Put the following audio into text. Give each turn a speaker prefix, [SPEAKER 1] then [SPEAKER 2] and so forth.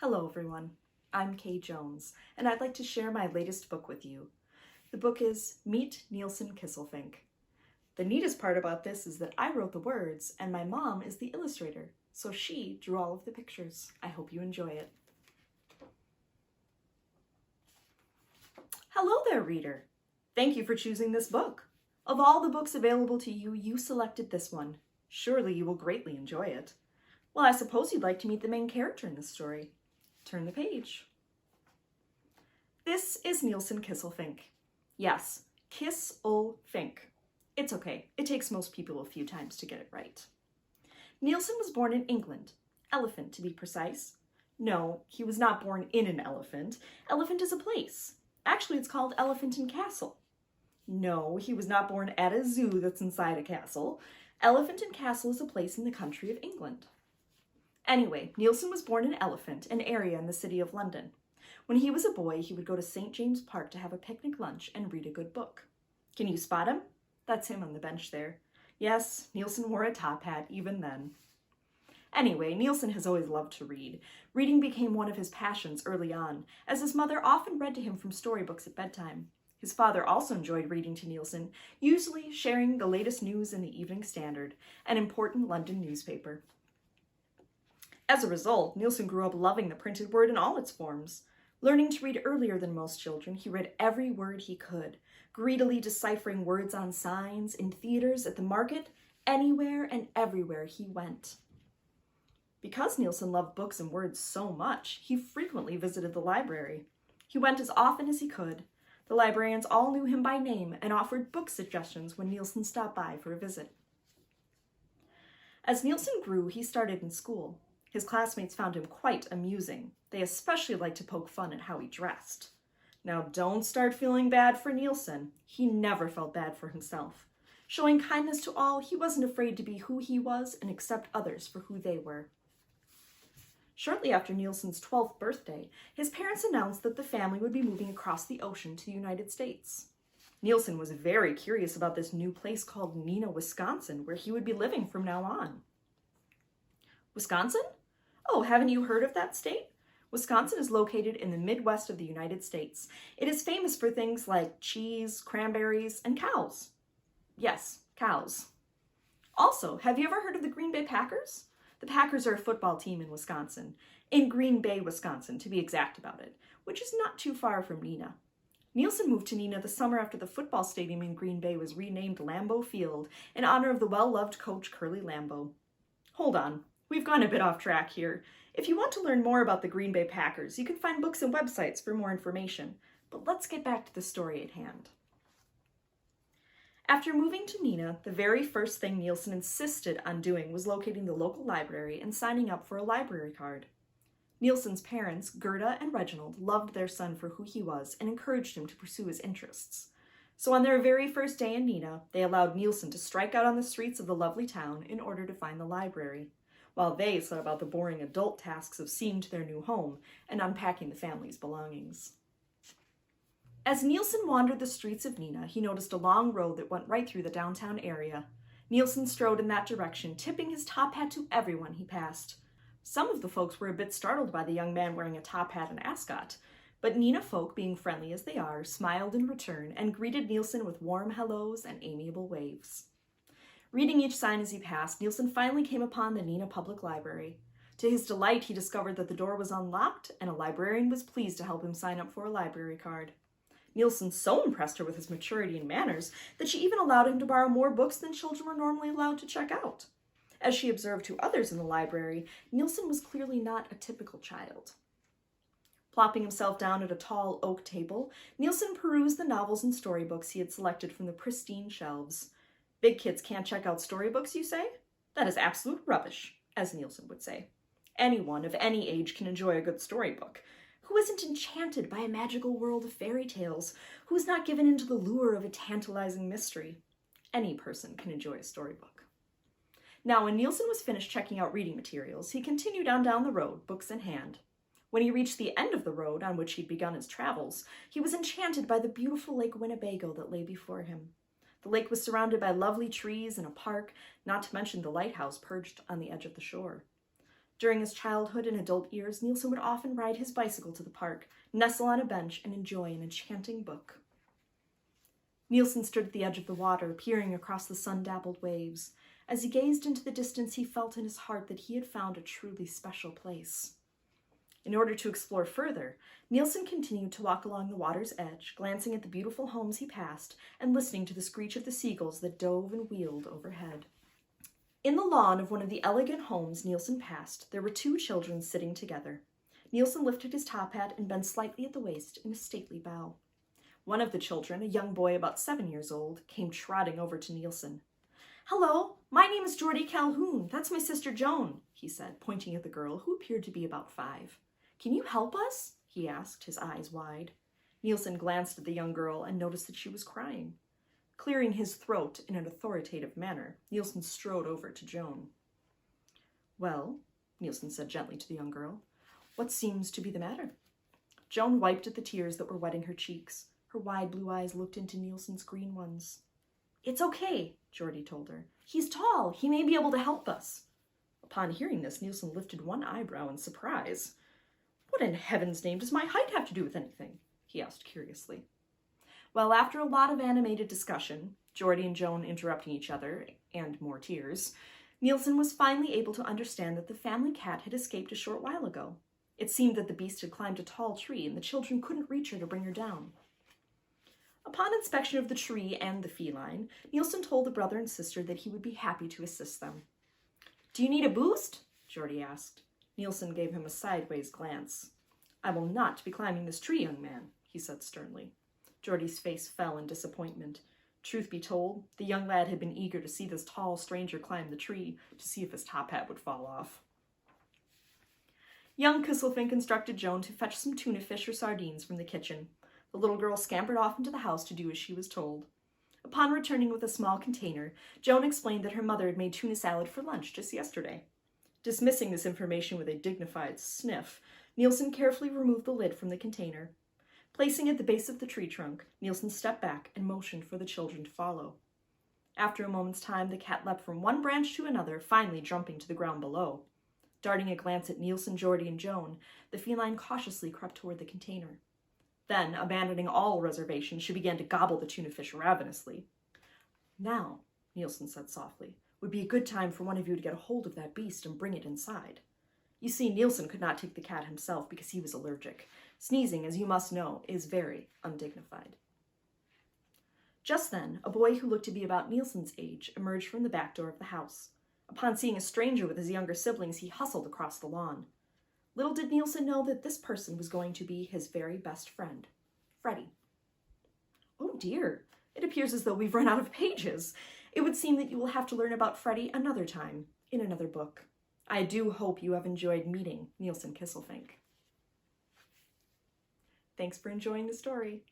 [SPEAKER 1] Hello everyone, I'm Kay Jones, and I'd like to share my latest book with you. The book is Meet Nielsen Kisselfinke. The neatest part about this is that I wrote the words and my mom is the illustrator, so she drew all of the pictures. I hope you enjoy it. Hello there, reader. Thank you for choosing this book. Of all the books available to you, you selected this one. Surely you will greatly enjoy it. Well, I suppose you'd like to meet the main character in this story. Turn the page. This is Nielsen Kisselfinke. Yes, Kisselfinke. It's okay. It takes most people a few times to get it right. Nielsen was born in England. Elephant, to be precise. No, he was not born in an elephant. Elephant is a place. Actually, it's called Elephant and Castle. No, he was not born at a zoo that's inside a castle. Elephant and Castle is a place in the country of England. Anyway, Nielsen was born in Elephant, an area in the city of London. When he was a boy, he would go to St. James Park to have a picnic lunch and read a good book. Can you spot him? That's him on the bench there. Yes, Nielsen wore a top hat even then. Anyway, Nielsen has always loved to read. Reading became one of his passions early on, as his mother often read to him from storybooks at bedtime. His father also enjoyed reading to Nielsen, usually sharing the latest news in the Evening Standard, an important London newspaper. As a result, Nielsen grew up loving the printed word in all its forms. Learning to read earlier than most children, he read every word he could, greedily deciphering words on signs, in theaters, at the market, anywhere and everywhere he went. Because Nielsen loved books and words so much, he frequently visited the library. He went as often as he could. The librarians all knew him by name and offered book suggestions when Nielsen stopped by for a visit. As Nielsen grew, he started in school. His classmates found him quite amusing. They especially liked to poke fun at how he dressed. Now don't start feeling bad for Nielsen. He never felt bad for himself. Showing kindness to all, he wasn't afraid to be who he was and accept others for who they were. Shortly after Nielsen's 12th birthday, his parents announced that the family would be moving across the ocean to the United States. Nielsen was very curious about this new place called Neenah, Wisconsin, where he would be living from now on. Wisconsin? Oh, haven't you heard of that state? Wisconsin is located in the Midwest of the United States. It is famous for things like cheese, cranberries, and cows. Yes, cows. Also, have you ever heard of the Green Bay Packers? The Packers are a football team in Wisconsin, in Green Bay, Wisconsin, to be exact about it, which is not too far from Neenah. Nielsen moved to Neenah the summer after the football stadium in Green Bay was renamed Lambeau Field in honor of the well-loved coach Curly Lambeau. Hold on. We've gone a bit off track here. If you want to learn more about the Green Bay Packers, you can find books and websites for more information. But let's get back to the story at hand. After moving to Neenah, the very first thing Nielsen insisted on doing was locating the local library and signing up for a library card. Nielsen's parents, Gerda and Reginald, loved their son for who he was and encouraged him to pursue his interests. So on their very first day in Neenah, they allowed Nielsen to strike out on the streets of the lovely town in order to find the library, while they set about the boring adult tasks of seeing to their new home and unpacking the family's belongings. As Nielsen wandered the streets of Neenah, he noticed a long road that went right through the downtown area. Nielsen strode in that direction, tipping his top hat to everyone he passed. Some of the folks were a bit startled by the young man wearing a top hat and ascot, but Neenah folk, being friendly as they are, smiled in return and greeted Nielsen with warm hellos and amiable waves. Reading each sign as he passed, Nielsen finally came upon the Neenah Public Library. To his delight, he discovered that the door was unlocked and a librarian was pleased to help him sign up for a library card. Nielsen so impressed her with his maturity and manners that she even allowed him to borrow more books than children were normally allowed to check out. As she observed to others in the library, Nielsen was clearly not a typical child. Plopping himself down at a tall oak table, Nielsen perused the novels and storybooks he had selected from the pristine shelves. Big kids can't check out storybooks, you say? That is absolute rubbish, as Nielsen would say. Anyone of any age can enjoy a good storybook. Who isn't enchanted by a magical world of fairy tales? Who is not given into the lure of a tantalizing mystery? Any person can enjoy a storybook. Now, when Nielsen was finished checking out reading materials, he continued on down the road, books in hand. When he reached the end of the road on which he'd begun his travels, he was enchanted by the beautiful Lake Winnebago that lay before him. The lake was surrounded by lovely trees and a park, not to mention the lighthouse perched on the edge of the shore. During his childhood and adult years, Nielsen would often ride his bicycle to the park, nestle on a bench, and enjoy an enchanting book. Nielsen stood at the edge of the water, peering across the sun-dappled waves. As he gazed into the distance, he felt in his heart that he had found a truly special place. In order to explore further, Nielsen continued to walk along the water's edge, glancing at the beautiful homes he passed and listening to the screech of the seagulls that dove and wheeled overhead. In the lawn of one of the elegant homes Nielsen passed, there were two children sitting together. Nielsen lifted his top hat and bent slightly at the waist in a stately bow. One of the children, a young boy about 7 years old, came trotting over to Nielsen. "Hello, my name is Geordie Calhoun. That's my sister Joan," he said, pointing at the girl, who appeared to be about 5. "Can you help us?" he asked, his eyes wide. Nielsen glanced at the young girl and noticed that she was crying. Clearing his throat in an authoritative manner, Nielsen strode over to Joan. "Well," Nielsen said gently to the young girl, "what seems to be the matter?" Joan wiped at the tears that were wetting her cheeks. Her wide blue eyes looked into Nielsen's green ones. "It's okay," Geordie told her. "He's tall. He may be able to help us." Upon hearing this, Nielsen lifted one eyebrow in surprise. "What in heaven's name does my height have to do with anything?" he asked curiously. Well, after a lot of animated discussion, Geordie and Joan interrupting each other, and more tears, Nielsen was finally able to understand that the family cat had escaped a short while ago. It seemed that the beast had climbed a tall tree, and the children couldn't reach her to bring her down. Upon inspection of the tree and the feline, Nielsen told the brother and sister that he would be happy to assist them. "Do you need a boost?" Geordie asked. Nielsen gave him a sideways glance. "I will not be climbing this tree, young man," he said sternly. Geordie's face fell in disappointment. Truth be told, the young lad had been eager to see this tall stranger climb the tree to see if his top hat would fall off. Young Kisselfinke instructed Joan to fetch some tuna fish or sardines from the kitchen. The little girl scampered off into the house to do as she was told. Upon returning with a small container, Joan explained that her mother had made tuna salad for lunch just yesterday. Dismissing this information with a dignified sniff, Nielsen carefully removed the lid from the container. Placing it at the base of the tree trunk, Nielsen stepped back and motioned for the children to follow. After a moment's time, the cat leapt from one branch to another, finally jumping to the ground below. Darting a glance at Nielsen, Geordie, and Joan, the feline cautiously crept toward the container. Then, abandoning all reservation, she began to gobble the tuna fish ravenously. "Now," Nielsen said softly, "would be a good time for one of you to get a hold of that beast and bring it inside." You see, Nielsen could not take the cat himself because he was allergic. Sneezing, as you must know, is very undignified. Just then, a boy who looked to be about Nielsen's age emerged from the back door of the house. Upon seeing a stranger with his younger siblings, he hustled across the lawn. Little did Nielsen know that this person was going to be his very best friend, Freddie. "Oh dear, it appears as though we've run out of pages. It would seem that you will have to learn about Freddie another time, in another book. I do hope you have enjoyed meeting Nielsen Kisselfinke." Thanks for enjoying the story.